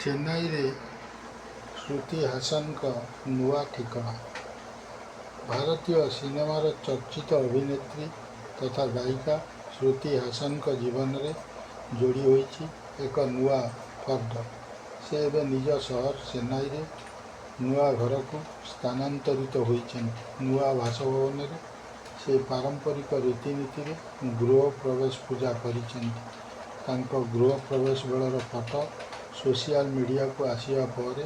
ଚେନ୍ନାଇରେ ଶ୍ରୁତି ହାସନଙ୍କ ନୂଆ ଠିକଣା। ଭାରତୀୟ ସିନେମାର ଚର୍ଚ୍ଚିତ ଅଭିନେତ୍ରୀ ତଥା ଗାୟିକା ଶ୍ରୁତି ହାସନଙ୍କ ଜୀବନରେ ଯୋଡ଼ି ହୋଇଛି ଏକ ନୂଆ ଫର୍ଦ୍ଦ। ସେ ଏବେ ନିଜ ସହର ଚେନ୍ନାଇରେ ନୂଆ ଘରକୁ ସ୍ଥାନାନ୍ତରିତ ହୋଇଛନ୍ତି। ନୂଆ ବାସଭବନରେ ସେ ପାରମ୍ପରିକ ରୀତିନୀତିରେ ଗୃହ ପ୍ରବେଶ ପୂଜା କରିଛନ୍ତି। ତାଙ୍କ ଗୃହ ପ୍ରବେଶ ବେଳର ଫଟୋ ସୋସିଆଲ ମିଡ଼ିଆକୁ ଆସିବା ପରେ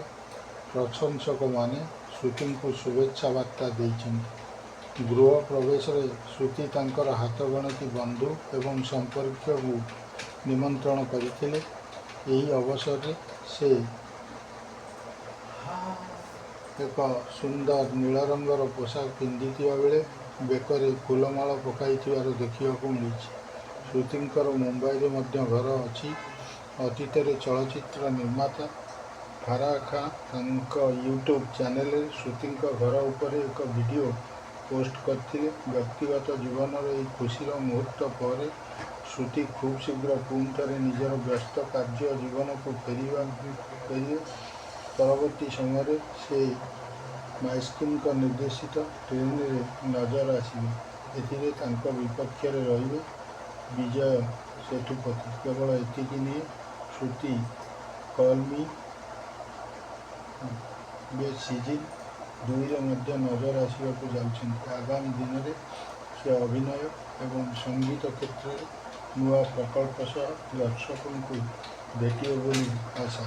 ପ୍ରଶଂସକମାନେ ଶ୍ରୁତିଙ୍କୁ ଶୁଭେଚ୍ଛା ବାର୍ତ୍ତା ଦେଇଛନ୍ତି। ଗୃହ ପ୍ରବେଶରେ ଶ୍ରୁତି ତାଙ୍କର ହାତଗଣତି ବନ୍ଧୁ ଏବଂ ସମ୍ପର୍କୀୟଙ୍କୁ ନିମନ୍ତ୍ରଣ କରିଥିଲେ। ଏହି ଅବସରରେ ସେ ଏକ ସୁନ୍ଦର ନୀଳ ରଙ୍ଗର ପୋଷାକ ପିନ୍ଧିଥିବା ବେଳେ ବେକରେ ଫୁଲମାଳ ପକାଇଥିବାର ଦେଖିବାକୁ ମିଳିଛି। ଶ୍ରୁତିଙ୍କର ମୁମ୍ବାଇରେ ମଧ୍ୟ ଘର ଅଛି। ଅତୀତରେ ଚଳଚ୍ଚିତ୍ର ନିର୍ମାତା ଫାରାହ ଖାନ୍ ତାଙ୍କ ୟୁଟ୍ୟୁବ୍ ଚ୍ୟାନେଲରେ ଶ୍ରୁତିଙ୍କ ଘର ଉପରେ ଏକ ଭିଡ଼ିଓ ପୋଷ୍ଟ କରିଥିଲେ। ବ୍ୟକ୍ତିଗତ ଜୀବନର ଏହି ଖୁସିର ମୁହୂର୍ତ୍ତ ପରେ ଶ୍ରୁତି ଖୁବ୍ ଶୀଘ୍ର ପୁଣି ଥରେ ନିଜର ବ୍ୟସ୍ତ କାର୍ଯ୍ୟ ଜୀବନକୁ ଫେରିବେ। ପରବର୍ତ୍ତୀ ସମୟରେ ସେ ମାଇସ୍କିନ୍ଙ୍କ ନିର୍ଦ୍ଦେଶିତ ଫିଲ୍ମରେ ନଜର ଆସିବେ। ଏଥିରେ ତାଙ୍କ ବିପକ୍ଷରେ ରହିବେ ବିଜୟ ସେତୁପତି। କେବଳ ଏତିକି ନୁହେଁ, ଶ୍ରୁତି କଲ୍ ମି ବେକ୍ ସିଜିନ୍ 2ରେ ମଧ୍ୟ ନଜର ଆସିବାକୁ ଯାଉଛନ୍ତି। ଆଗାମୀ ଦିନରେ ସେ ଅଭିନୟ ଏବଂ ସଙ୍ଗୀତ କ୍ଷେତ୍ରରେ ନୂଆ ପ୍ରକଳ୍ପ ସହ ଦର୍ଶକଙ୍କୁ ଭେଟିବେ ବୋଲି ଆଶା।